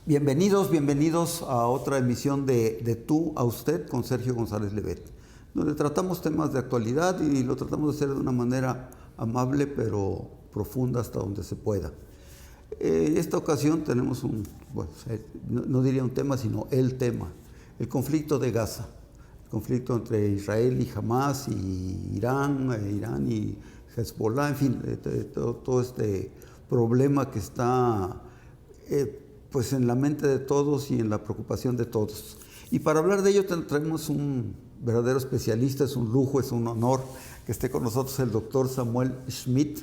Bienvenidos a otra emisión de Tú a Usted con Sergio González Levet, donde tratamos temas de actualidad y lo tratamos de hacer de una manera amable pero profunda hasta donde se pueda. Esta ocasión tenemos no diría un tema, sino el tema, el conflicto de Gaza, el conflicto entre Israel y Hamas y Irán y Hezbollah, en fin, todo este problema que está pues en la mente de todos y en la preocupación de todos. Y para hablar de ello traemos un verdadero especialista, es un lujo, es un honor que esté con nosotros el doctor Samuel Schmidt.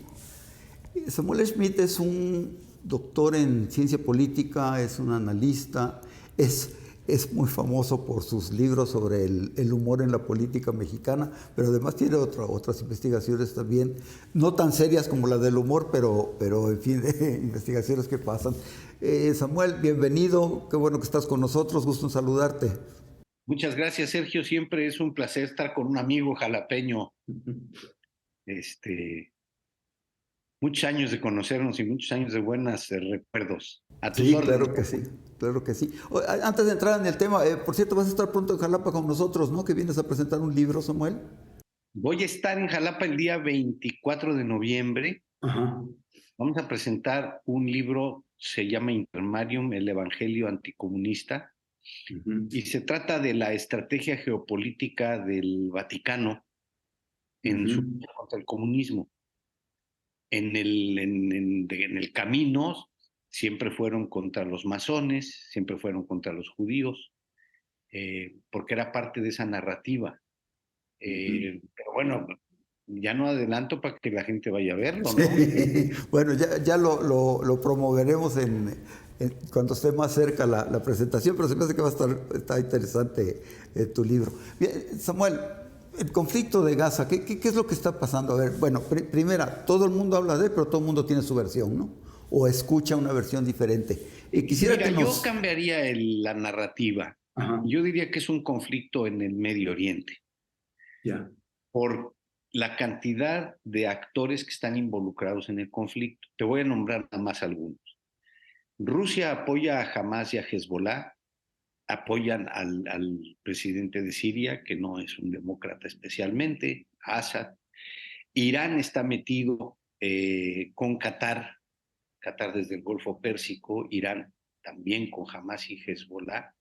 Samuel Schmidt es un doctor en ciencia política, es un analista, es muy famoso por sus libros sobre el humor en la política mexicana, pero además tiene otras investigaciones también, no tan serias como la del humor, pero en fin, investigaciones que pasan. Samuel, bienvenido, qué bueno que estás con nosotros, gusto en saludarte. Muchas gracias, Sergio. Siempre es un placer estar con un amigo jalapeño. Muchos años de conocernos y muchos años de buenos recuerdos. A tus Sí, órdenes. claro que sí, claro que sí. Antes de entrar en el tema, por cierto, vas a estar pronto en Jalapa con nosotros, ¿no? Que vienes a presentar un libro, Samuel. Voy a estar en Jalapa el día 24 de noviembre. Ajá. Vamos a presentar un libro, se llama Intermarium, el Evangelio Anticomunista, y se trata de la estrategia geopolítica del Vaticano en su lucha contra el comunismo. En el camino siempre fueron contra los masones, siempre fueron contra los judíos, porque era parte de esa narrativa. Pero bueno, ya no adelanto para que la gente vaya a verlo, ¿no? Sí. Bueno, ya lo promoveremos cuando esté más cerca la presentación, pero se me hace que está interesante tu libro. Bien, Samuel, el conflicto de Gaza, ¿qué es lo que está pasando? A ver, bueno, primera, todo el mundo habla de él, pero todo el mundo tiene su versión, ¿no? O escucha una versión diferente. Quisiera Mira, que yo nos... cambiaría la narrativa. Ajá, Yo diría que es un conflicto en el Medio Oriente, ya. por la cantidad de actores que están involucrados en el conflicto. Te voy a nombrar nada más algunos. Rusia apoya a Hamas y a Hezbollah, apoyan al presidente de Siria, que no es un demócrata especialmente, Assad. Irán está metido con Qatar, Qatar desde el Golfo Pérsico, Irán también con Hamas y Hezbollah.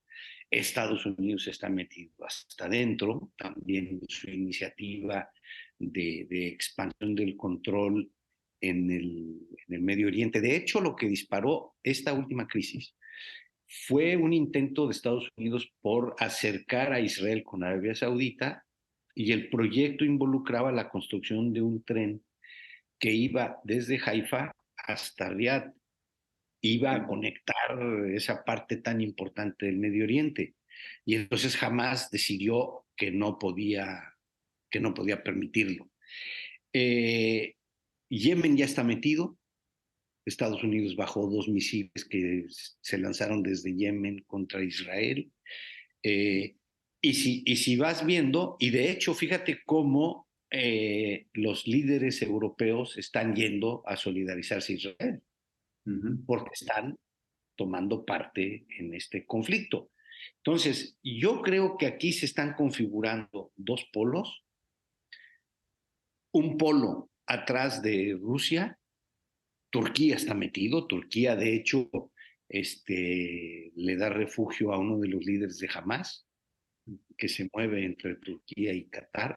Estados Unidos está metido hasta adentro, también en su iniciativa de expansión del control en el Medio Oriente. De hecho, lo que disparó esta última crisis fue un intento de Estados Unidos por acercar a Israel con Arabia Saudita, y el proyecto involucraba la construcción de un tren que iba desde Haifa hasta Riad, iba a conectar esa parte tan importante del Medio Oriente. Y entonces jamás decidió que no podía permitirlo. Eh, Yemen ya está metido. Estados Unidos bajó 2 misiles que se lanzaron desde Yemen contra Israel. Eh, y si vas viendo, y de hecho, fíjate cómo los líderes europeos están yendo a solidarizarse a Israel, porque están tomando parte en este conflicto. Entonces, yo creo que aquí se están configurando dos polos, un polo atrás de Rusia. Turquía está metido. Turquía, de hecho, le da refugio a uno de los líderes de Hamas, que se mueve entre Turquía y Qatar.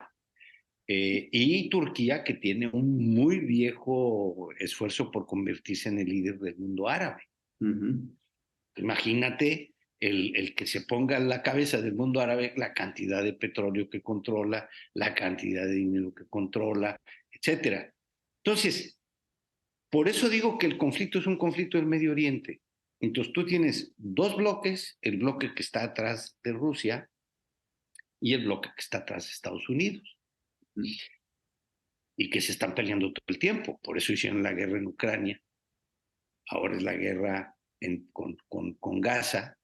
Y Turquía, que tiene un muy viejo esfuerzo por convertirse en el líder del mundo árabe. Imagínate el que se ponga en la cabeza del mundo árabe la cantidad de petróleo que controla, la cantidad de dinero que controla, etcétera. Entonces, por eso digo que el conflicto es un conflicto del Medio Oriente. Entonces tú tienes dos bloques, el bloque que está atrás de Rusia y el bloque que está atrás de Estados Unidos, y que se están peleando todo el tiempo. Por eso hicieron la guerra en Ucrania, ahora es la guerra con Gaza,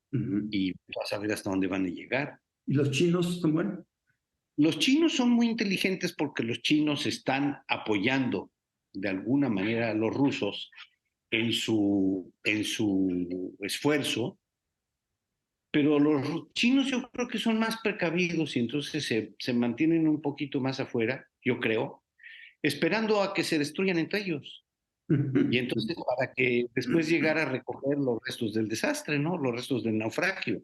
y vas a ver hasta dónde van a llegar. ¿Y los chinos, Samuel? Los chinos son muy inteligentes porque los chinos están apoyando de alguna manera a los rusos en su esfuerzo Pero los chinos yo creo que son más precavidos y entonces se mantienen un poquito más afuera, yo creo, esperando a que se destruyan entre ellos. Y entonces para que después llegara a recoger los restos del desastre, ¿no? Los restos del naufragio.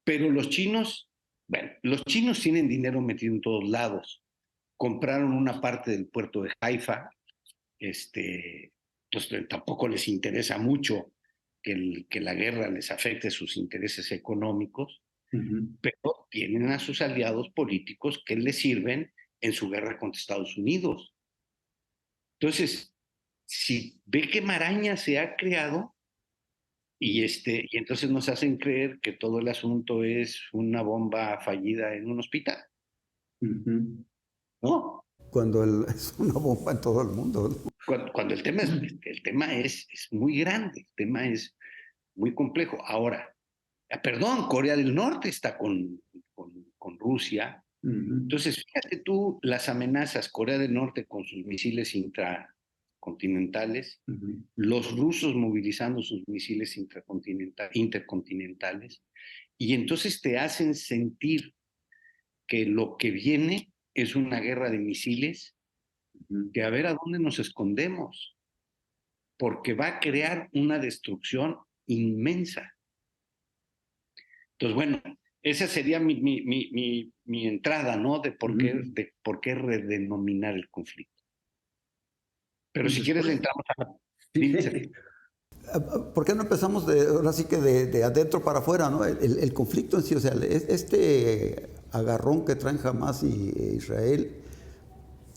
Pero los chinos, bueno, los chinos tienen dinero metido en todos lados. Compraron una parte del puerto de Haifa, pues tampoco les interesa mucho que la guerra les afecte sus intereses económicos, pero tienen a sus aliados políticos que les sirven en su guerra contra Estados Unidos. Entonces, si ve que maraña se ha creado y entonces nos hacen creer que todo el asunto es una bomba fallida en un hospital, ¿no? Cuando es una bomba en todo el mundo, ¿no? Cuando el tema es muy grande, el tema es muy complejo. Ahora, perdón, Corea del Norte está con Rusia. Entonces, fíjate tú las amenazas, Corea del Norte con sus misiles intracontinentales, los rusos movilizando sus misiles intercontinentales, y entonces te hacen sentir que lo que viene es una guerra de misiles, que a ver a dónde nos escondemos, porque va a crear una destrucción inmensa. Entonces, bueno, esa sería mi entrada, ¿no? De por qué redenominar el conflicto. Pero si quieres, entramos a la... Sí. ¿Por qué no empezamos ahora sí que de adentro para afuera, ¿no? El conflicto en sí, o sea, este agarrón que traen Hamas y Israel,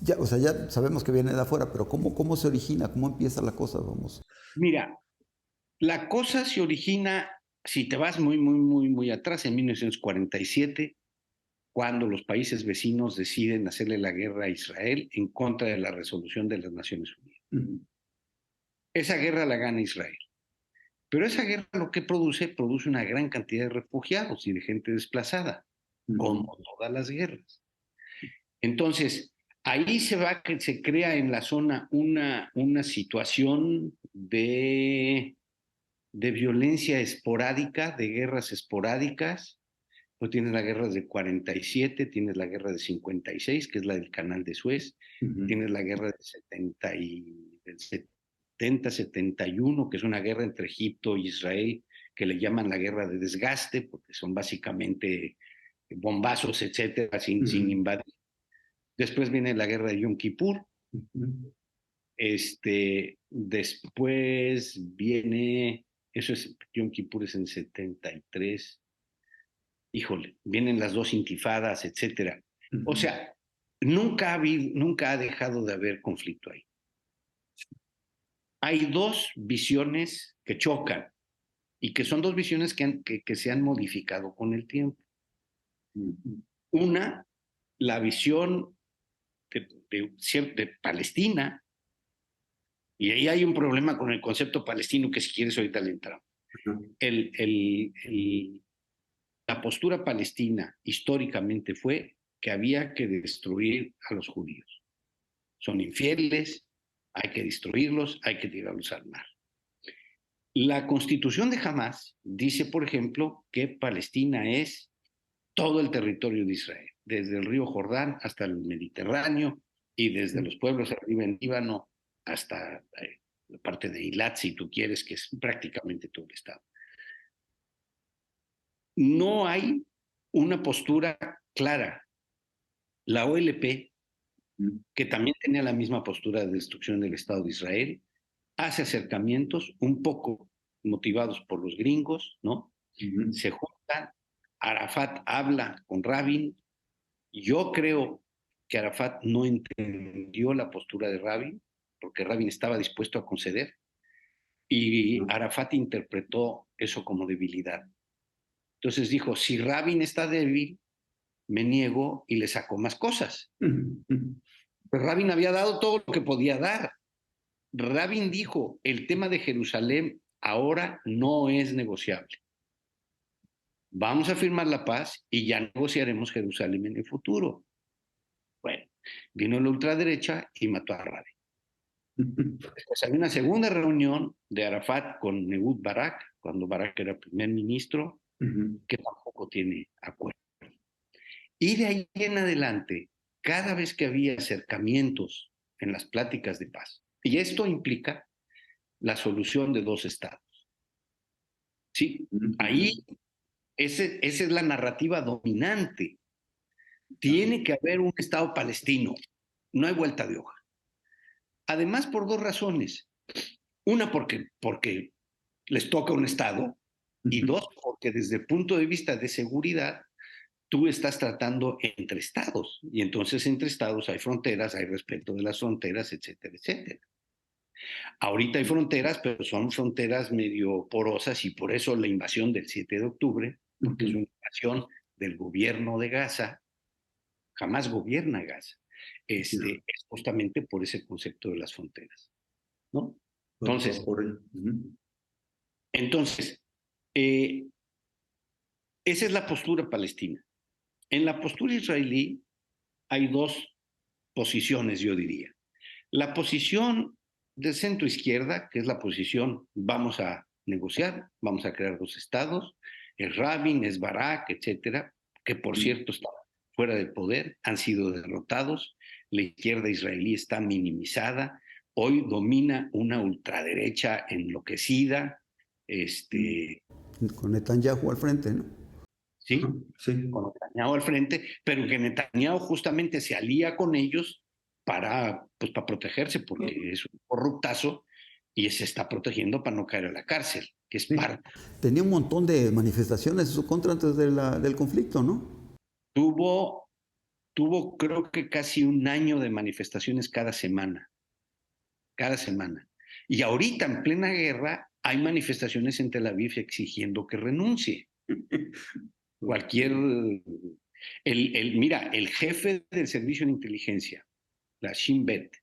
ya, o sea, ya sabemos que viene de afuera, pero ¿cómo se origina? ¿Cómo empieza la cosa? Vamos. Mira, la cosa se origina, si te vas muy atrás, en 1947, cuando los países vecinos deciden hacerle la guerra a Israel en contra de la resolución de las Naciones Unidas. Esa guerra la gana Israel. Pero esa guerra lo que produce una gran cantidad de refugiados y de gente desplazada, como todas las guerras. Entonces, ahí se crea en la zona una situación de violencia esporádica, de guerras esporádicas. Pues tienes la guerra de 47, tienes la guerra de 56, que es la del Canal de Suez, tienes la guerra del 70, 71, que es una guerra entre Egipto e Israel, que le llaman la guerra de desgaste, porque son básicamente bombazos, etcétera, sin invadir. Después viene la guerra de Yom Kippur. Después viene, Yom Kippur es en 73. Híjole, vienen las dos intifadas, etcétera. O sea, nunca ha dejado de haber conflicto ahí. Hay dos visiones que chocan y que son dos visiones que se han modificado con el tiempo. Una, la visión de Palestina, y ahí hay un problema con el concepto palestino que si quieres ahorita le entramos. La postura palestina históricamente fue que había que destruir a los judíos. Son infieles, hay que destruirlos, hay que tirarlos al mar. La constitución de Hamás dice, por ejemplo, que Palestina es todo el territorio de Israel, desde el río Jordán hasta el Mediterráneo y desde los pueblos arriba en Líbano hasta la parte de Eilat, si tú quieres, que es prácticamente todo el estado. No hay una postura clara. La OLP, que también tenía la misma postura de destrucción del Estado de Israel, hace acercamientos un poco motivados por los gringos, ¿no? Se juntan, Arafat habla con Rabin. Yo creo que Arafat no entendió la postura de Rabin, porque Rabin estaba dispuesto a conceder, y Arafat interpretó eso como debilidad. Entonces dijo, si Rabin está débil, me niego y le saco más cosas. Pues Rabin había dado todo lo que podía dar. Rabin dijo, el tema de Jerusalén ahora no es negociable. Vamos a firmar la paz y ya negociaremos Jerusalén en el futuro. Bueno, vino la ultraderecha y mató a Rabin. Después había una segunda reunión de Arafat con Ehud Barak, cuando Barak era primer ministro, que tampoco tiene acuerdo. Y de ahí en adelante, cada vez que había acercamientos en las pláticas de paz, y esto implica la solución de dos estados. Sí, ahí esa es la narrativa dominante. Tiene que haber un estado palestino, no hay vuelta de hoja. Además, por dos razones. Una, porque les toca un estado, y dos, porque desde el punto de vista de seguridad, tú estás tratando entre estados, y entonces entre estados hay fronteras, hay respeto de las fronteras, etcétera, etcétera. Ahorita hay fronteras, pero son fronteras medio porosas, y por eso la invasión del 7 de octubre, porque es una invasión del gobierno de Gaza, jamás gobierna Gaza, es justamente por ese concepto de las fronteras, ¿no? Entonces, esa es la postura palestina. En la postura israelí hay dos posiciones, yo diría. La posición de centro izquierda, que es la posición vamos a negociar, vamos a crear dos estados, es Rabin, es Barak, etcétera, que por cierto están fuera del poder, han sido derrotados, la izquierda israelí está minimizada, hoy domina una ultraderecha enloquecida, Con Netanyahu al frente, ¿no? ¿sí? Con Netanyahu al frente, pero que Netanyahu justamente se alía con ellos pues, para protegerse, porque es un corruptazo y se está protegiendo para no caer a la cárcel, que es parte. Tenía un montón de manifestaciones en su contra antes del conflicto, ¿no? Tuvo creo que casi un año de manifestaciones cada semana. Y ahorita, en plena guerra, hay manifestaciones en Tel Aviv exigiendo que renuncie. Mira, el jefe del servicio de inteligencia, la Shin Bet.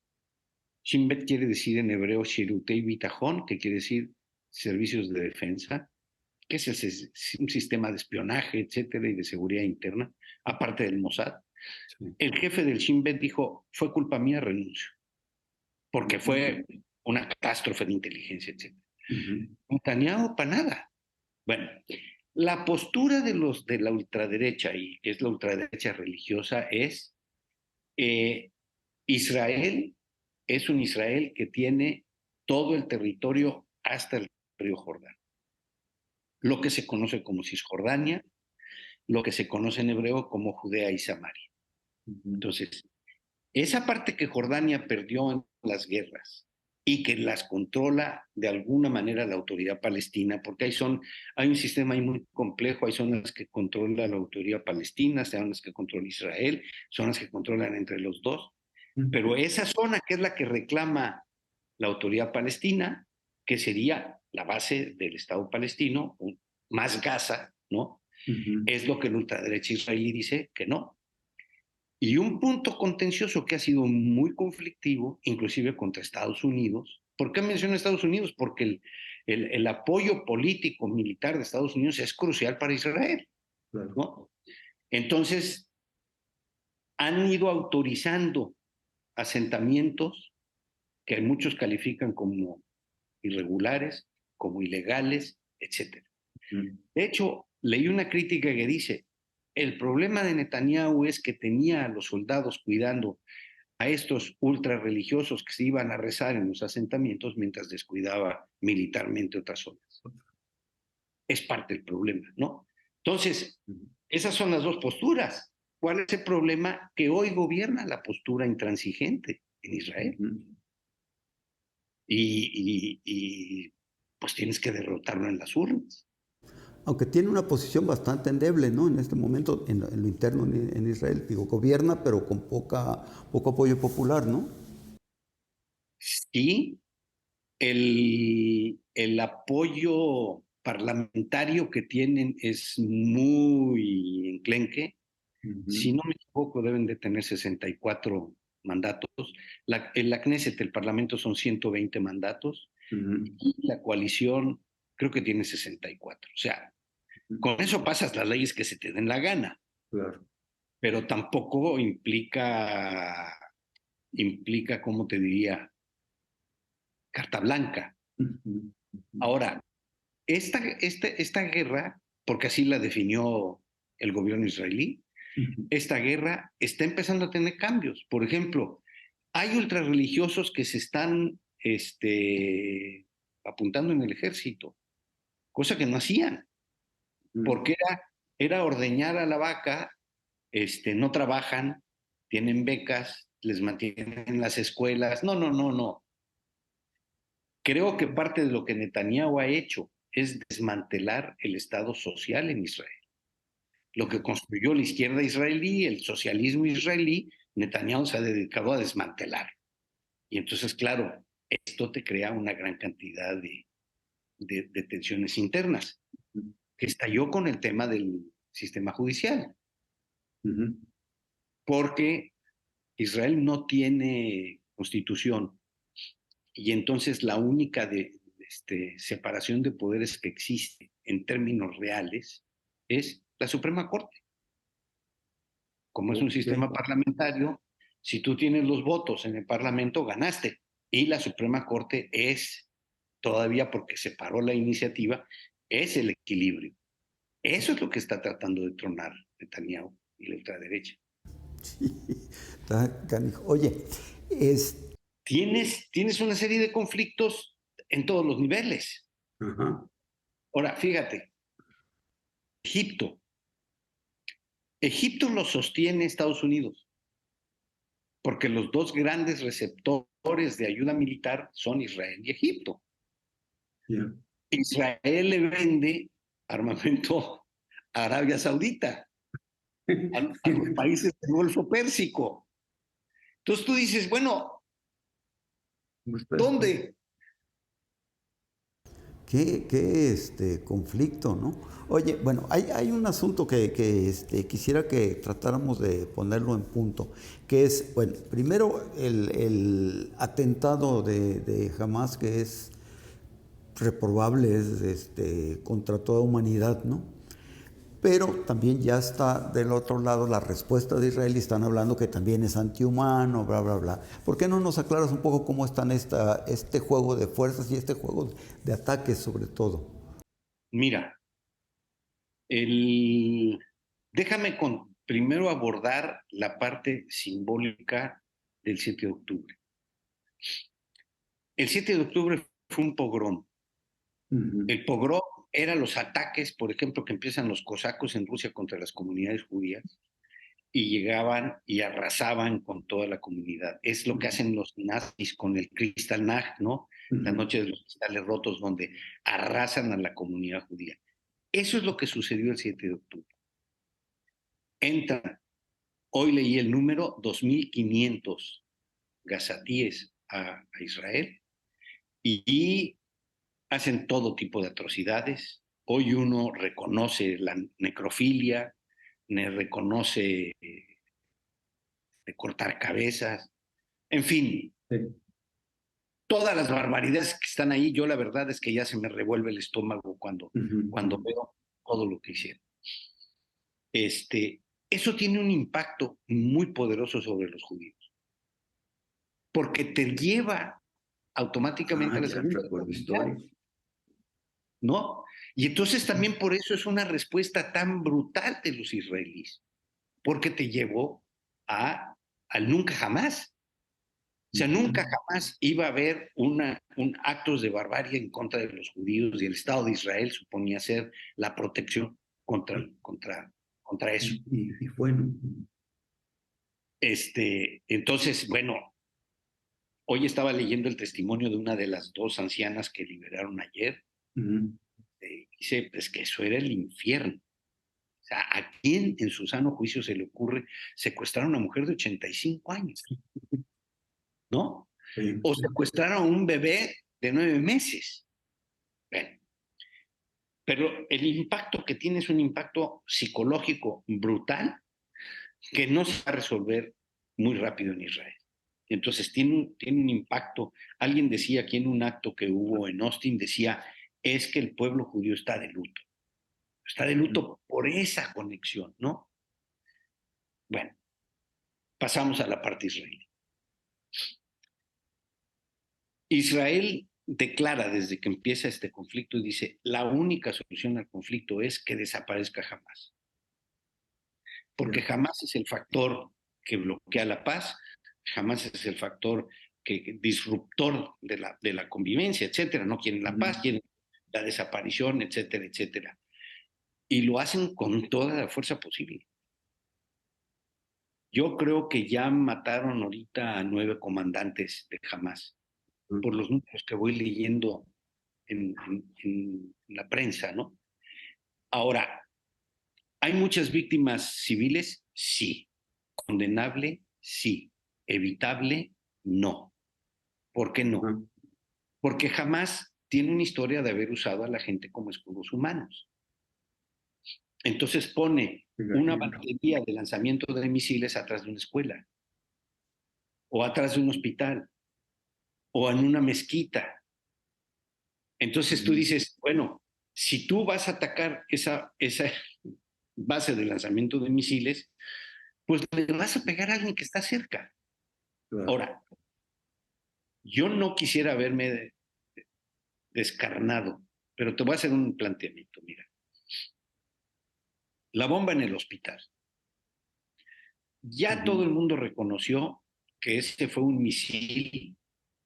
Shin Bet quiere decir en hebreo Shirutei Bitajón, que quiere decir servicios de defensa, que es un sistema de espionaje, etcétera, y de seguridad interna, aparte del Mossad. El jefe del Shin Bet dijo, fue culpa mía, renuncio, porque fue una catástrofe de inteligencia, etcétera. Netanyahu para nada. Bueno, la postura de la ultraderecha, y que es la ultraderecha religiosa, es Israel es un Israel que tiene todo el territorio hasta el río Jordán. Lo que se conoce como Cisjordania, lo que se conoce en hebreo como Judea y Samaria. Entonces, esa parte que Jordania perdió en las guerras y que las controla de alguna manera la autoridad palestina, porque hay un sistema ahí muy complejo, hay zonas que controla la autoridad palestina, hay zonas que controla Israel, zonas que controlan entre los dos, pero esa zona que es la que reclama la autoridad palestina, que sería la base del Estado palestino, más Gaza, ¿no? Es lo que la ultraderecha israelí dice que no. Y un punto contencioso que ha sido muy conflictivo, inclusive contra Estados Unidos. ¿Por qué menciono Estados Unidos? Porque el apoyo político militar de Estados Unidos es crucial para Israel, ¿no? Entonces, han ido autorizando asentamientos que muchos califican como irregulares, como ilegales, etc. De hecho, leí una crítica que dice, el problema de Netanyahu es que tenía a los soldados cuidando a estos ultra religiosos que se iban a rezar en los asentamientos mientras descuidaba militarmente otras zonas. Es parte del problema, ¿no? Entonces, esas son las dos posturas. ¿Cuál es el problema? Que hoy gobierna la postura intransigente en Israel. Y pues tienes que derrotarlo en las urnas. Aunque tiene una posición bastante endeble, ¿no? En este momento, en lo interno en Israel. Digo, gobierna, pero con poco apoyo popular, ¿no? Sí, el apoyo parlamentario que tienen es muy enclenque. Si no me equivoco, deben de tener 64 mandatos. En la Knesset, el Parlamento, son 120 mandatos. Y la coalición creo que tiene 64. O sea, con eso pasas las leyes que se te den la gana. Claro. Pero tampoco implica, ¿cómo te diría? Carta blanca. Ahora, esta guerra porque así la definió el gobierno israelí. Esta guerra está empezando a tener cambios. Por ejemplo, hay ultrarreligiosos que se están apuntando en el ejército, cosa que no hacían, porque era ordeñar a la vaca, no trabajan, tienen becas, les mantienen en las escuelas. No, no, no, no. Creo que parte de lo que Netanyahu ha hecho es desmantelar el Estado social en Israel. Lo que construyó la izquierda israelí, el socialismo israelí, Netanyahu se ha dedicado a desmantelar. Y entonces, claro, esto te crea una gran cantidad de tensiones internas, que estalló con el tema del sistema judicial, porque Israel no tiene constitución y entonces la única separación de poderes que existe en términos reales es la Suprema Corte. Como es un sistema parlamentario, si tú tienes los votos en el Parlamento, ganaste. Y la Suprema Corte es, todavía porque separó la iniciativa, es el equilibrio. Eso es lo que está tratando de tronar Netanyahu y la ultraderecha. Sí, está canijo. Oye, Tienes una serie de conflictos en todos los niveles. Ajá. Ahora, fíjate, Egipto. Egipto lo sostiene Estados Unidos, porque los dos grandes receptores de ayuda militar son Israel y Egipto. Yeah. Israel le vende armamento a Arabia Saudita, a los países del Golfo Pérsico. Entonces tú dices, bueno, ¿dónde? Qué conflicto, ¿no? Oye, bueno, hay un asunto que quisiera que tratáramos de ponerlo en punto, que es, bueno, primero el atentado de Hamas, que es reprobable, es contra toda humanidad, ¿no? Pero también ya está del otro lado la respuesta de Israel y están hablando que también es antihumano, bla, bla, bla. ¿Por qué no nos aclaras un poco cómo están este juego de fuerzas y este juego de ataques sobre todo? Mira, déjame primero abordar la parte simbólica del 7 de octubre. El 7 de octubre fue un pogrón. El pogrom eran los ataques, por ejemplo, que empiezan los cosacos en Rusia contra las comunidades judías y llegaban y arrasaban con toda la comunidad. Es lo que hacen los nazis con el Kristallnacht, ¿no? La noche de los cristales rotos, donde arrasan a la comunidad judía. Eso es lo que sucedió el 7 de octubre. Entran, hoy leí el número, 2.500 gazatíes a Israel y hacen todo tipo de atrocidades. Hoy uno reconoce la necrofilia, reconoce de cortar cabezas, en fin, todas las barbaridades que están ahí. Yo la verdad es que ya se me revuelve el estómago cuando veo todo lo que hicieron. Eso tiene un impacto muy poderoso sobre los judíos, porque te lleva automáticamente a la Segunda Guerra Mundial, ¿no? Y entonces también por eso es una respuesta tan brutal de los israelíes, porque te llevó al nunca jamás. O sea, nunca jamás iba a haber actos de barbarie en contra de los judíos, y el Estado de Israel suponía ser la protección contra eso. Y bueno. Entonces, bueno, hoy estaba leyendo el testimonio de una de las dos ancianas que liberaron ayer. Dice, pues que eso era el infierno. O sea, ¿a quién en su sano juicio se le ocurre secuestrar a una mujer de 85 años? ¿No? Sí. O secuestrar a un bebé de 9 meses. Bueno, pero el impacto que tiene es un impacto psicológico brutal que no se va a resolver muy rápido en Israel. Entonces tiene un impacto. Alguien decía aquí en un acto que hubo en Austin, decía, es que el pueblo judío está de luto. Está de luto por esa conexión, ¿no? Bueno, pasamos a la parte israelí. Israel declara desde que empieza este conflicto y dice, la única solución al conflicto es que desaparezca Hamás. Porque Hamás es el factor que bloquea la paz, Hamás es el factor disruptor de la convivencia, etcétera. No quieren la paz, quieren la desaparición, etcétera, etcétera. Y lo hacen con toda la fuerza posible. Yo creo que ya mataron ahorita a 9 comandantes de Hamás, por los números que voy leyendo en la prensa, ¿no? Ahora, ¿hay muchas víctimas civiles? Sí. ¿Condenable? Sí. ¿Evitable? No. ¿Por qué no? Porque jamás tiene una historia de haber usado a la gente como escudos humanos. Entonces pone una batería de lanzamiento de misiles atrás de una escuela, o atrás de un hospital, o en una mezquita. Entonces tú dices, bueno, si tú vas a atacar esa base de lanzamiento de misiles, pues le vas a pegar a alguien que está cerca. Claro. Ahora, yo no quisiera verme descarnado, pero te voy a hacer un planteamiento, mira. La bomba en el hospital. Ya todo el mundo reconoció que ese fue un misil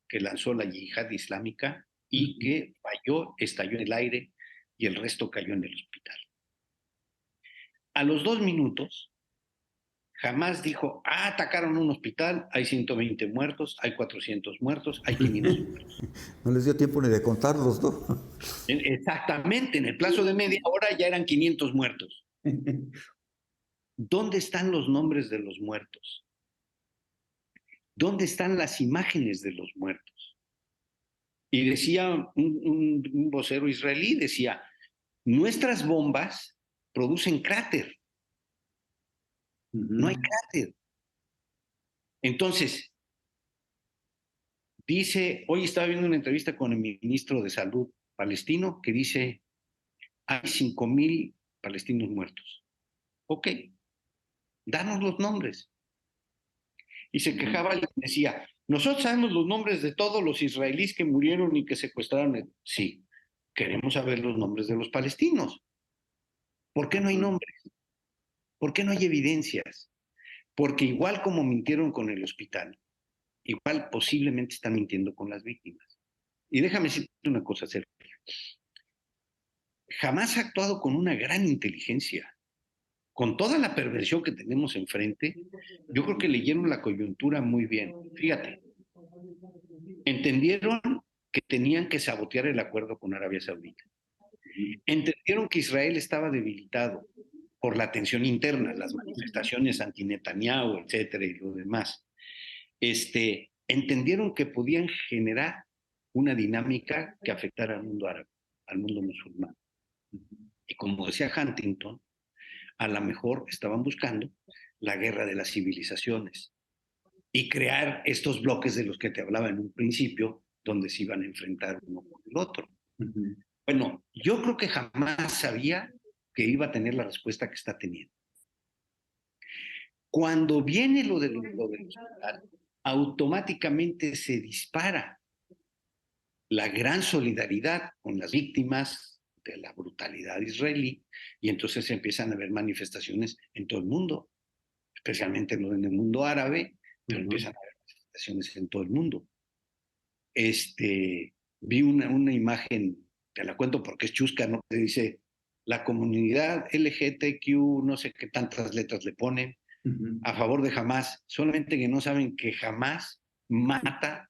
que lanzó la yihad islámica y que falló, estalló en el aire y el resto cayó en el hospital. A los 2 minutos, jamás dijo, atacaron un hospital, hay 120 muertos, hay 400 muertos, hay 500 muertos. No les dio tiempo ni de contarlos, ¿no? Exactamente, en el plazo de media hora ya eran 500 muertos. ¿Dónde están los nombres de los muertos? ¿Dónde están las imágenes de los muertos? Y decía un vocero israelí, decía, nuestras bombas producen cráter. No hay cráter. Entonces, dice, hoy estaba viendo una entrevista con el ministro de Salud palestino que dice, hay 5,000 palestinos muertos. Ok, danos los nombres. Y se quejaba y decía, nosotros sabemos los nombres de todos los israelíes que murieron y que secuestraron. Sí, queremos saber los nombres de los palestinos. ¿Por qué no hay nombres? ¿Por qué no hay evidencias? Porque igual como mintieron con el hospital, igual posiblemente están mintiendo con las víctimas. Y déjame decirte una cosa, Sergio. Jamás ha actuado con una gran inteligencia. Con toda la perversión que tenemos enfrente, yo creo que leyeron la coyuntura muy bien. Fíjate, entendieron que tenían que sabotear el acuerdo con Arabia Saudita. Entendieron que Israel estaba debilitado por la tensión interna, las manifestaciones anti-Netanyahu, etcétera, y lo demás. Entendieron que podían generar una dinámica que afectara al mundo árabe, al mundo musulmán. Y como decía Huntington, a lo mejor estaban buscando la guerra de las civilizaciones y crear estos bloques de los que te hablaba en un principio, donde se iban a enfrentar uno con el otro. Bueno, yo creo que jamás sabía que iba a tener la respuesta que está teniendo. Cuando viene lo del hospital, automáticamente se dispara la gran solidaridad con las víctimas de la brutalidad israelí y entonces empiezan a haber manifestaciones en todo el mundo, especialmente en el mundo árabe, pero empiezan a haber manifestaciones en todo el mundo. Vi una imagen, te la cuento porque es chusca, ¿no? Que dice, la comunidad LGTQ, no sé qué tantas letras le ponen, a favor de Hamás, solamente que no saben que Hamás mata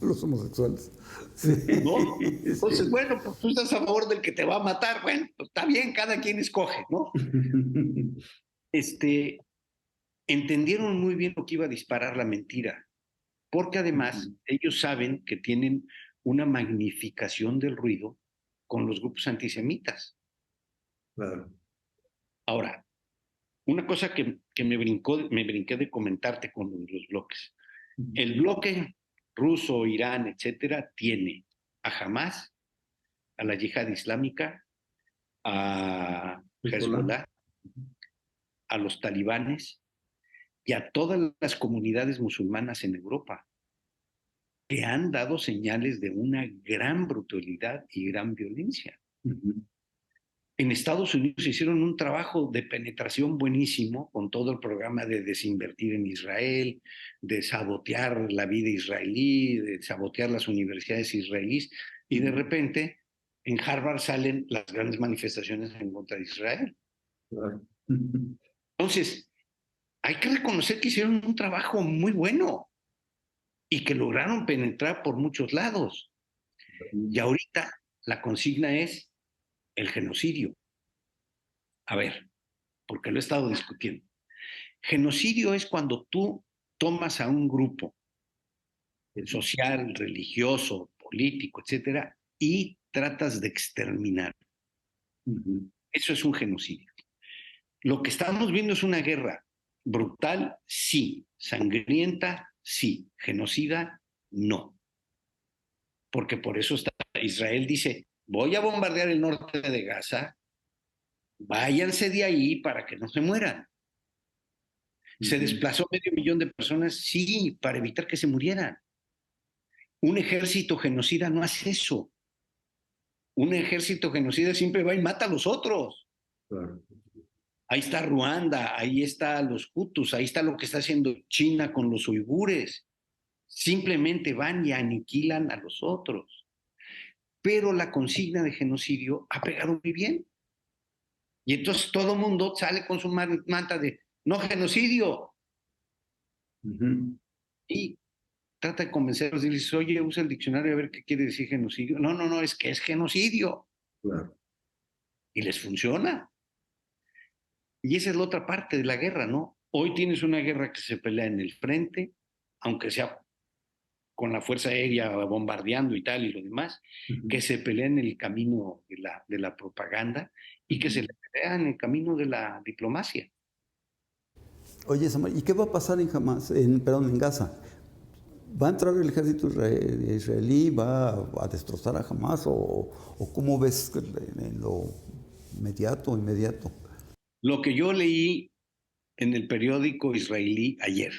los homosexuales. Sí. ¿No? Entonces, bueno, pues tú estás a favor del que te va a matar, bueno, pues está bien, cada quien escoge, ¿no? Entendieron muy bien lo que iba a disparar la mentira, porque además ellos saben que tienen una magnificación del ruido con los grupos antisemitas. Claro. Ahora, una cosa que me brinqué de comentarte con los bloques. El bloque ruso, Irán, etcétera, tiene a Hamás, a la yihad islámica, a Hezbollah, a los talibanes y a todas las comunidades musulmanas en Europa. que han dado señales de una gran brutalidad y gran violencia. En Estados Unidos hicieron un trabajo de penetración buenísimo con todo el programa de desinvertir en Israel, de sabotear la vida israelí, de sabotear las universidades israelíes, y de repente en Harvard salen las grandes manifestaciones en contra de Israel. Claro. Entonces, hay que reconocer que hicieron un trabajo muy bueno y que lograron penetrar por muchos lados. Y ahorita la consigna es el genocidio. A ver, porque lo he estado discutiendo. Genocidio es cuando tú tomas a un grupo social, religioso, político, etcétera, y tratas de exterminar. Eso es un genocidio. Lo que estamos viendo es una guerra brutal, sí. Sangrienta, sí. Genocida, no. Porque por eso está Israel dice, voy a bombardear el norte de Gaza, váyanse de ahí para que no se mueran. ¿Se desplazó 500,000 de personas? Sí, para evitar que se murieran. Un ejército genocida no hace eso. Un ejército genocida siempre va y mata a los otros. Claro. Ahí está Ruanda, ahí está los Hutus, ahí está lo que está haciendo China con los uigures. Simplemente van y aniquilan a los otros. Pero la consigna de genocidio ha pegado muy bien. Y entonces todo el mundo sale con su manta de no genocidio. Y trata de convencerlos y dices, oye, usa el diccionario a ver qué quiere decir genocidio. No, no, no, es que es genocidio. Claro. Y les funciona. Y esa es la otra parte de la guerra, ¿no? Hoy tienes una guerra que se pelea en el frente, aunque sea con la fuerza aérea bombardeando y tal y lo demás, que se pelea en el camino de la propaganda y que se le pelea en el camino de la diplomacia. Oye, Samuel, ¿y qué va a pasar en Hamas, perdón, en Gaza? ¿Va a entrar el ejército israelí? ¿Va a destrozar a Hamas? ¿O cómo ves en lo inmediato? Lo que yo leí en el periódico israelí ayer,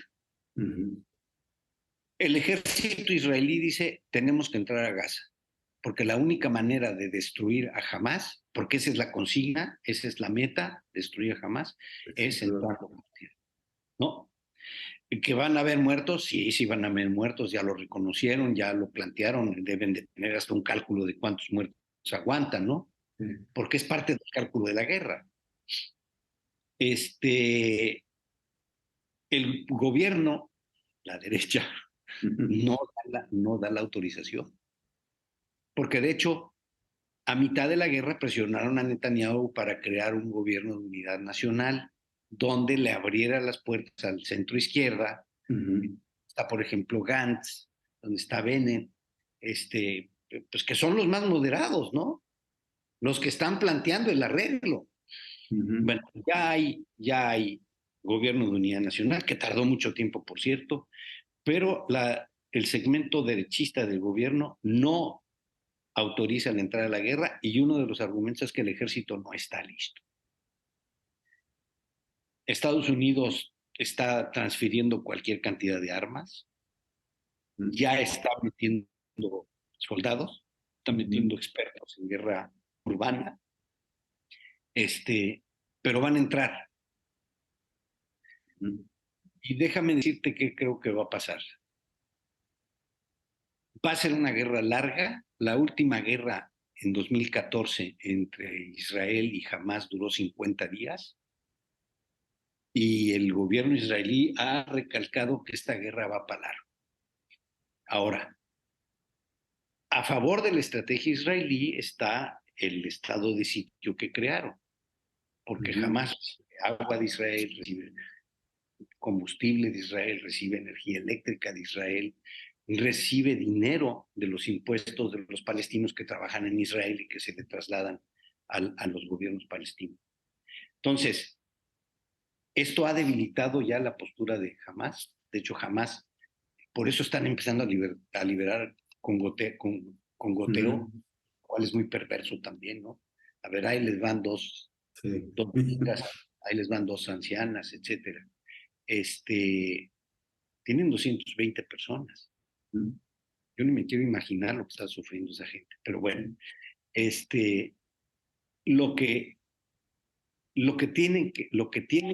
el ejército israelí dice, tenemos que entrar a Gaza, porque la única manera de destruir a Hamas, porque esa es la consigna, esa es la meta, destruir a Hamas, es entrar a Gaza, ¿no? ¿Que van a haber muertos? Sí, sí van a haber muertos, ya lo reconocieron, ya lo plantearon, deben de tener hasta un cálculo de cuántos muertos aguantan, ¿no? Porque es parte del cálculo de la guerra. El gobierno, la derecha, no da la autorización. Porque de hecho, a mitad de la guerra presionaron a Netanyahu para crear un gobierno de unidad nacional donde le abriera las puertas al centro izquierda. Está, por ejemplo, Gantz, donde está Bennett, pues que son los más moderados, ¿no? Los que están planteando el arreglo. Bueno, ya hay gobierno de unidad nacional, que tardó mucho tiempo, por cierto, pero el segmento derechista del gobierno no autoriza la entrada a la guerra y uno de los argumentos es que el ejército no está listo. Estados Unidos está transfiriendo cualquier cantidad de armas, ya está metiendo soldados, está metiendo expertos en guerra urbana, pero van a entrar. Y déjame decirte qué creo que va a pasar. Va a ser una guerra larga. La última guerra en 2014 entre Israel y Hamás duró 50 días. Y el gobierno israelí ha recalcado que esta guerra va para largo. Ahora, a favor de la estrategia israelí está el estado de sitio que crearon, porque jamás agua de Israel recibe combustible de Israel, recibe energía eléctrica de Israel, recibe dinero de los impuestos de los palestinos que trabajan en Israel y que se le trasladan a los gobiernos palestinos. Entonces, esto ha debilitado ya la postura de Hamás. De hecho, Hamás, por eso están empezando a liberar con goteo, cual es muy perverso también, ¿no? A ver, ahí les van dos niñas, ahí les van dos ancianas, etcétera. Tienen 220 personas. Yo ni me quiero imaginar lo que está sufriendo esa gente. Pero bueno, este, lo que, lo que tiene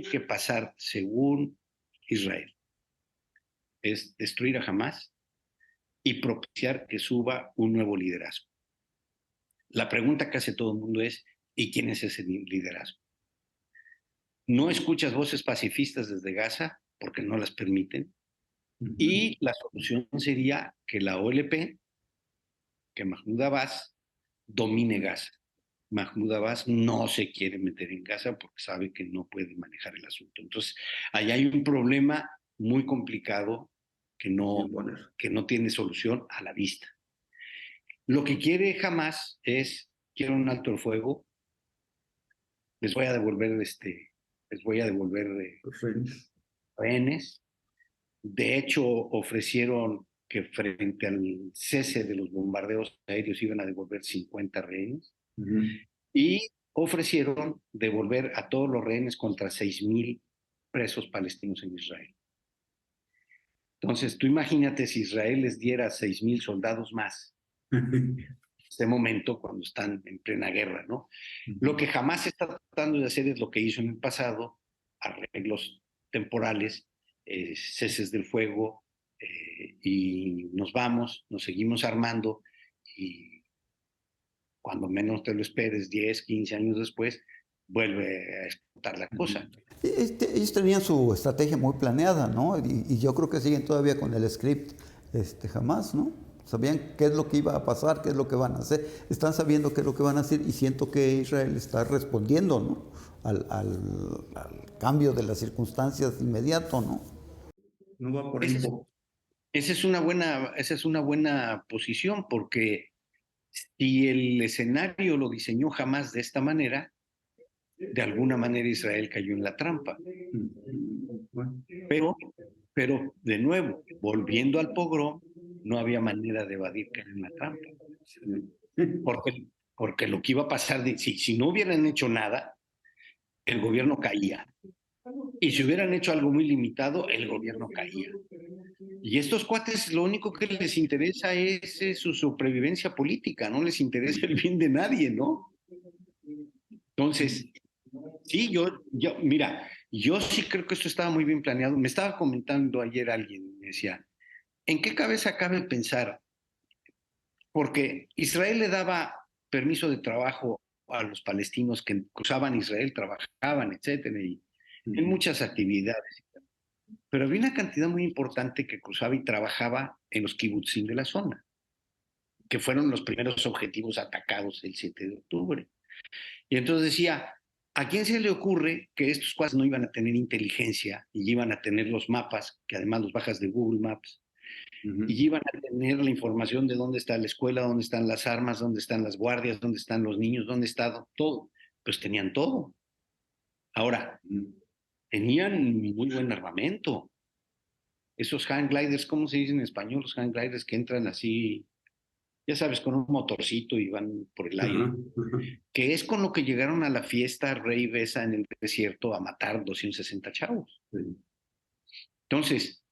que pasar según Israel es destruir a Hamás y propiciar que suba un nuevo liderazgo. La pregunta que hace todo el mundo es, ¿y quién es ese liderazgo? No escuchas voces pacifistas desde Gaza porque no las permiten. Y la solución sería que la OLP, que Mahmoud Abbas, domine Gaza. Mahmoud Abbas no se quiere meter en Gaza porque sabe que no puede manejar el asunto. Entonces, ahí hay un problema muy complicado que no tiene solución a la vista. Lo que quiere Hamas es, quiero un alto el fuego, les voy a devolver rehenes. De hecho, ofrecieron que frente al cese de los bombardeos aéreos iban a devolver 50 rehenes y ofrecieron devolver a todos los rehenes contra 6,000 presos palestinos en Israel. Entonces, tú imagínate si Israel les diera 6,000 soldados más en este momento cuando están en plena guerra, ¿no? Lo que jamás está tratando de hacer es lo que hizo en el pasado, arreglos temporales, ceses del fuego, y nos vamos, nos seguimos armando y cuando menos te lo esperes, 10, 15 años después, vuelve a explotar la cosa. Ellos tenían su estrategia muy planeada, ¿no? Y yo creo que siguen todavía con el script jamás, ¿no? Sabían qué es lo que iba a pasar, qué es lo que van a hacer. Están sabiendo qué es lo que van a hacer y siento que Israel está respondiendo, ¿no? Al cambio de las circunstancias inmediato, ¿no? No va por ahí. Esa es una buena posición porque si el escenario lo diseñó jamás de esta manera, de alguna manera Israel cayó en la trampa. Pero de nuevo, volviendo al pogrom, no había manera de evadir caer en la trampa. Porque lo que iba a pasar, si no hubieran hecho nada, el gobierno caía. Y si hubieran hecho algo muy limitado, el gobierno caía. Y estos cuates lo único que les interesa es su supervivencia política, no les interesa el bien de nadie, ¿no? Entonces, sí, mira, yo sí creo que esto estaba muy bien planeado. Me estaba comentando ayer alguien, me decía, ¿en qué cabeza cabe pensar? Porque Israel le daba permiso de trabajo a los palestinos que cruzaban Israel, trabajaban, etcétera, y en muchas actividades. Pero había una cantidad muy importante que cruzaba y trabajaba en los kibutzim de la zona, que fueron los primeros objetivos atacados el 7 de octubre. Y entonces decía, ¿a quién se le ocurre que estos cuadros no iban a tener inteligencia y iban a tener los mapas, que además los bajas de Google Maps, y iban a tener la información de dónde está la escuela, dónde están las armas, dónde están las guardias, dónde están los niños, dónde está todo? Pues tenían todo. Ahora, tenían muy buen armamento. Esos hang gliders, ¿cómo se dice en español? Los hang gliders que entran así, ya sabes, con un motorcito y van por el aire, que es con lo que llegaron a la fiesta rave esa en el desierto a matar 260 chavos. Entonces,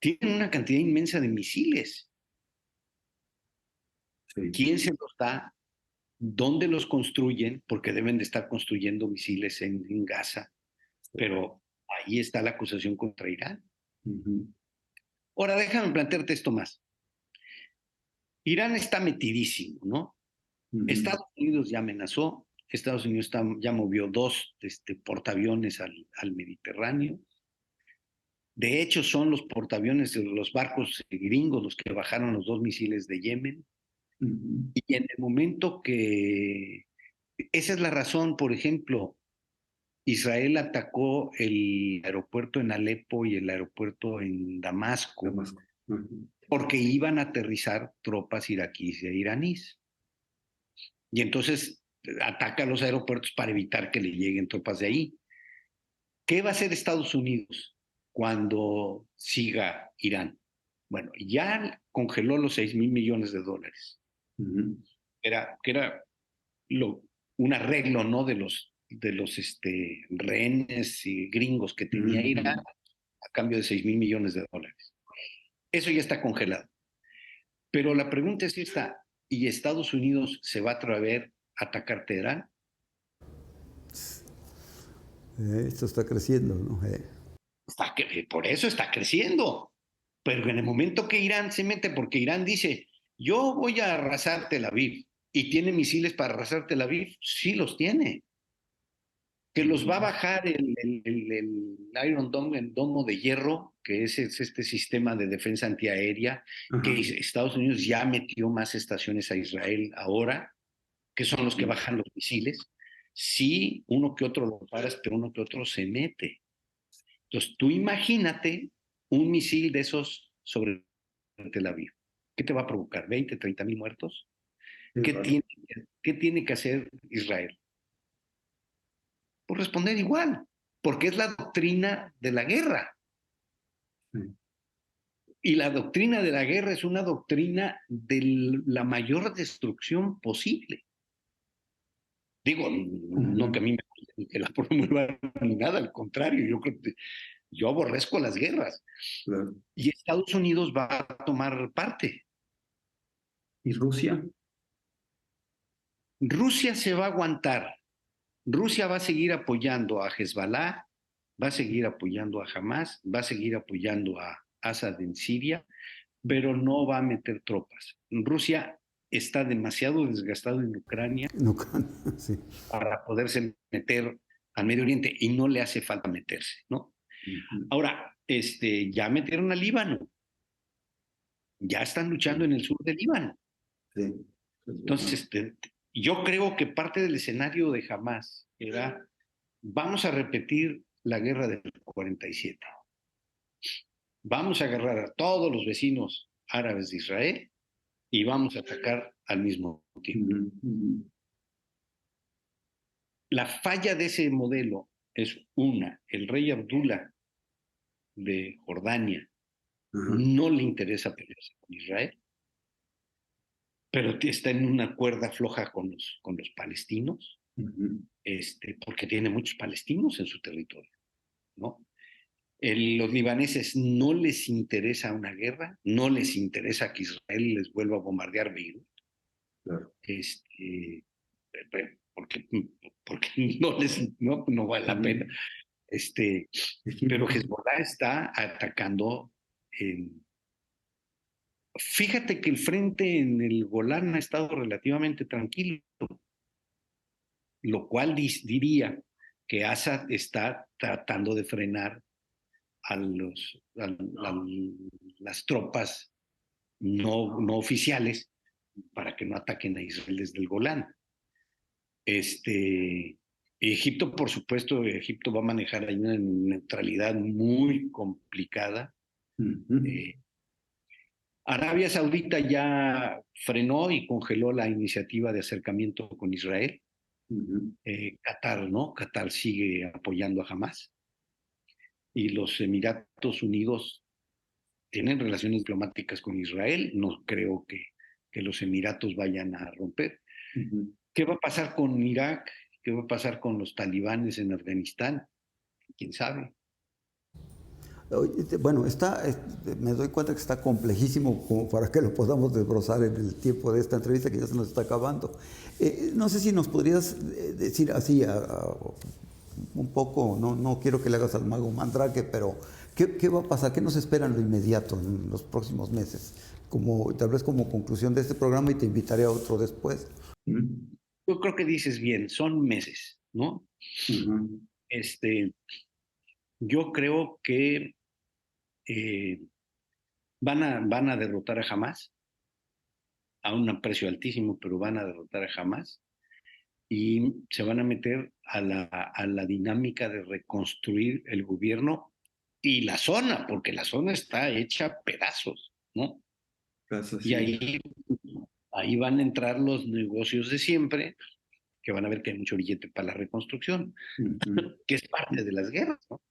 tienen una cantidad inmensa de misiles. ¿Quién se los da? ¿Dónde los construyen? Porque deben de estar construyendo misiles en Gaza, pero ahí está la acusación contra Irán. Ahora, déjame plantearte esto más. Irán está metidísimo, ¿no? Estados Unidos ya amenazó, Estados Unidos ya movió 2 portaaviones al Mediterráneo. De hecho, son los portaaviones de los barcos gringos los que bajaron los 2 misiles de Yemen. Y en el momento que... Esa es la razón, por ejemplo, Israel atacó el aeropuerto en Alepo y el aeropuerto en Damasco. Porque iban a aterrizar tropas iraquíes e iraníes. Y entonces ataca los aeropuertos para evitar que le lleguen tropas de ahí. ¿Qué va a hacer Estados Unidos cuando siga Irán? Bueno, ya congeló los 6,000 millones de dólares. Que era un arreglo, ¿no? de los rehenes y gringos que tenía Irán a cambio de 6,000 millones de dólares. Eso ya está congelado. Pero la pregunta es esta, ¿y Estados Unidos se va a atrever a atacar Teherán? Esto está creciendo, ¿no? Por eso está creciendo. Pero en el momento que Irán se mete, porque Irán dice, yo voy a arrasar Tel Aviv, y tiene misiles para arrasar Tel Aviv, sí los tiene. Que los va a bajar el Iron Dome, el domo de hierro, que es este sistema de defensa antiaérea, que Estados Unidos ya metió más estaciones a Israel ahora, que son los que bajan los misiles. Sí, uno que otro lo paras, pero uno que otro se mete. Entonces, tú imagínate un misil de esos sobre Tel Aviv. ¿Qué te va a provocar? ¿20, 30 mil muertos? ¿Qué tiene que hacer Israel? Pues responder igual, porque es la doctrina de la guerra. Y la doctrina de la guerra es una doctrina de la mayor destrucción posible. Digo, no que a mí me la promueva ni nada, al contrario, yo creo que yo aborrezco las guerras. Claro. Y Estados Unidos va a tomar parte. ¿Y Rusia? Rusia se va a aguantar. Rusia va a seguir apoyando a Hezbollah, va a seguir apoyando a Hamas, va a seguir apoyando a Assad en Siria, pero no va a meter tropas. Rusia está demasiado desgastado en Ucrania Sí. para poderse meter al Medio Oriente y no le hace falta meterse, ¿no? Ahora, ya metieron al Líbano, ya están luchando en el sur del Líbano. Sí. Entonces, yo creo que parte del escenario de Hamas era, vamos a repetir la guerra del 47. Vamos a agarrar a todos los vecinos árabes de Israel y vamos a atacar al mismo tiempo. La falla de ese modelo es el rey Abdullah de Jordania no le interesa pelearse con Israel, pero está en una cuerda floja con los palestinos, porque tiene muchos palestinos en su territorio, ¿no? Los libaneses no les interesa una guerra, no les interesa que Israel les vuelva a bombardear Beirut, Claro. porque no vale la pena. Pero Hezbollah está atacando. Fíjate que el frente en el Golán ha estado relativamente tranquilo, lo cual diría que Assad está tratando de frenar a las tropas no oficiales para que no ataquen a Israel desde el Golán. Egipto, por supuesto, Egipto va a manejar ahí una neutralidad muy complicada. Arabia Saudita ya frenó y congeló la iniciativa de acercamiento con Israel. Qatar, ¿no? Qatar sigue apoyando a Hamas. Y los Emiratos Unidos tienen relaciones diplomáticas con Israel. No creo que los Emiratos vayan a romper. ¿Qué va a pasar con Irak? ¿Qué va a pasar con los talibanes en Afganistán? ¿Quién sabe? Bueno, me doy cuenta que está complejísimo como para que lo podamos desbrozar en el tiempo de esta entrevista que ya se nos está acabando. No sé si nos podrías decir así un poco, no quiero que le hagas al mago Mandrake, pero ¿qué va a pasar? ¿Qué nos espera en lo inmediato en los próximos meses? Tal vez como conclusión de este programa, y te invitaré a otro después. Yo creo que dices bien, son meses, ¿no? Yo creo que van a derrotar a Hamas a un precio altísimo, pero van a derrotar a Hamas y se van a meter a la dinámica de reconstruir el gobierno y la zona, porque la zona está hecha pedazos, ¿no? Y ahí van a entrar los negocios de siempre, que van a ver que hay mucho billete para la reconstrucción, que es parte de las guerras, ¿no?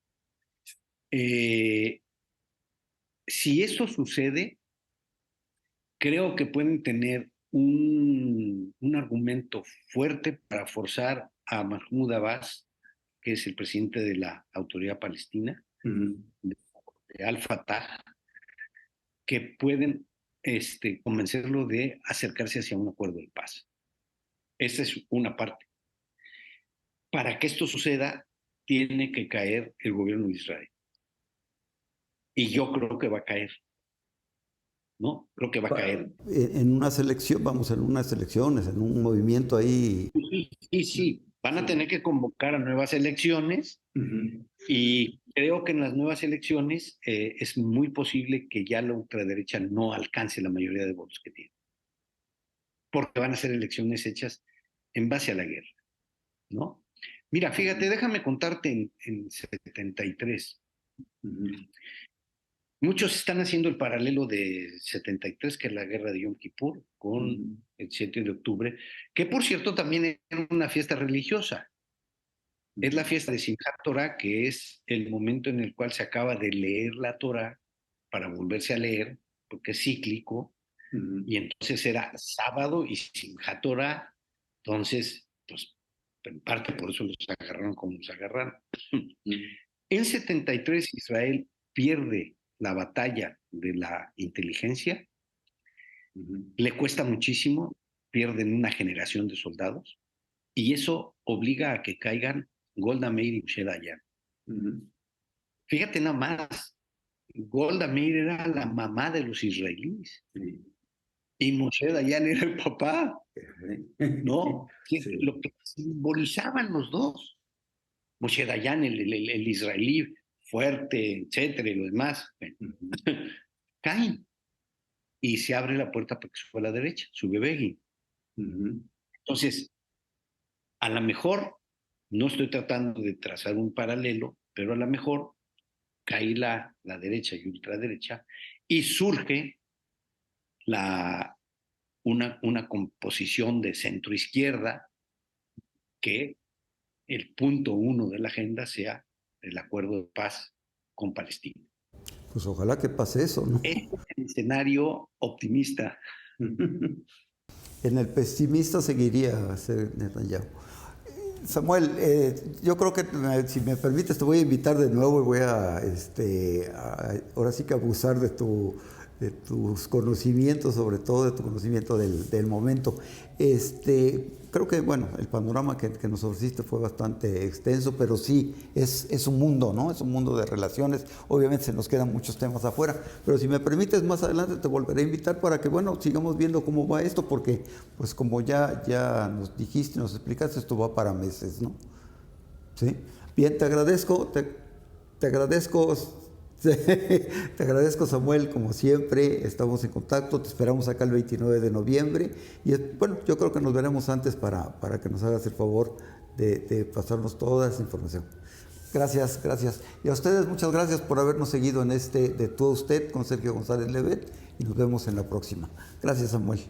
Si eso sucede, creo que pueden tener un argumento fuerte para forzar a Mahmoud Abbas, que es el presidente de la Autoridad Palestina, de Al-Fatah, que pueden convencerlo de acercarse hacia un acuerdo de paz. Esa es una parte. Para que esto suceda, tiene que caer el gobierno de Israel. Y yo creo que va a caer, ¿no? Creo que va a caer. En unas elecciones, vamos, en unas elecciones, en un movimiento ahí. Sí. Van a tener que convocar a nuevas elecciones y creo que en las nuevas elecciones es muy posible que ya la ultraderecha no alcance la mayoría de votos que tiene. Porque van a ser elecciones hechas en base a la guerra, ¿no? Mira, fíjate, déjame contarte en 73. Muchos están haciendo el paralelo de 73, que es la guerra de Yom Kippur, con el 7 de octubre, que por cierto también es una fiesta religiosa. Es la fiesta de Simchat Torah, que es el momento en el cual se acaba de leer la Torah para volverse a leer, porque es cíclico, y entonces era sábado y Simchat Torah, entonces, pues, en parte por eso los agarraron como los agarraron. En 73 Israel pierde la batalla de la inteligencia, le cuesta muchísimo, pierden una generación de soldados, y eso obliga a que caigan Golda Meir y Moshe Dayan. Fíjate nada más, Golda Meir era la mamá de los israelíes, y Moshe Dayan era el papá, ¿no? Sí. Lo que simbolizaban los dos. Moshe Dayan, el israelí fuerte, etcétera, y lo demás, caen. Y se abre la puerta para que suba a la derecha, sube Begin. Entonces, a lo mejor, no estoy tratando de trazar un paralelo, pero a lo mejor cae la derecha y ultraderecha y surge una composición de centro-izquierda que el punto 1 de la agenda sea el acuerdo de paz con Palestina. Pues ojalá que pase eso, ¿no? Es el escenario optimista. En el pesimista seguiría a ser Netanyahu. Samuel, yo creo que si me permites te voy a invitar de nuevo y voy a ahora sí que abusar de tus conocimientos, sobre todo de tu conocimiento del momento. Creo que, bueno, el panorama que nos ofreciste fue bastante extenso, pero sí, es un mundo, ¿no? Es un mundo de relaciones. Obviamente se nos quedan muchos temas afuera, pero si me permites, más adelante te volveré a invitar para que, bueno, sigamos viendo cómo va esto, porque, pues, como ya nos dijiste, nos explicaste, esto va para meses, ¿no? ¿Sí? Bien, te agradezco, te agradezco, Samuel, como siempre, estamos en contacto, te esperamos acá el 29 de noviembre y bueno, yo creo que nos veremos antes para que nos hagas el favor de pasarnos toda esa información. Gracias. Y a ustedes, muchas gracias por habernos seguido en De Tú a Usted con Sergio González Levet y nos vemos en la próxima. Gracias, Samuel.